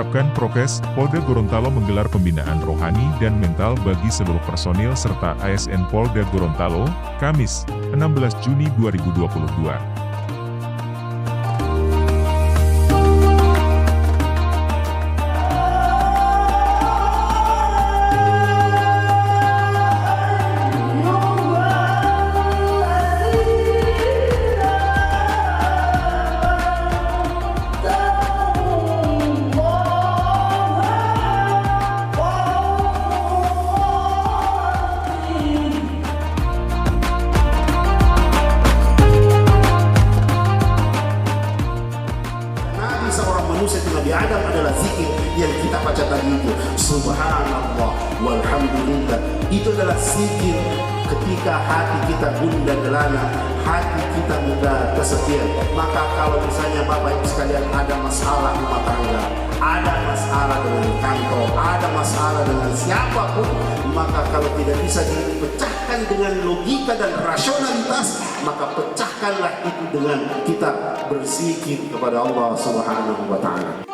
menerapkan prokes, Polda Gorontalo menggelar pembinaan rohani dan mental bagi seluruh personil serta ASN Polda Gorontalo, Kamis, 16 Juni 2022. Seorang manusia di Nabi Adam adalah zikir yang kita baca tadi itu, subhanallah walhamdulillah. Itu adalah zikir ketika hati kita gundah gelana, hati kita mudah kesepian. Maka kalau misalnya Bapak Ibu sekalian ada masalah rumah tangga, ada masalah dengan kantor, ada masalah dengan siapapun, maka kalau tidak bisa dipecahkan dengan logika dan rasionalitas, maka pecahkanlah itu dengan kita berzikir kepada Allah Subhanahu wa Ta'ala.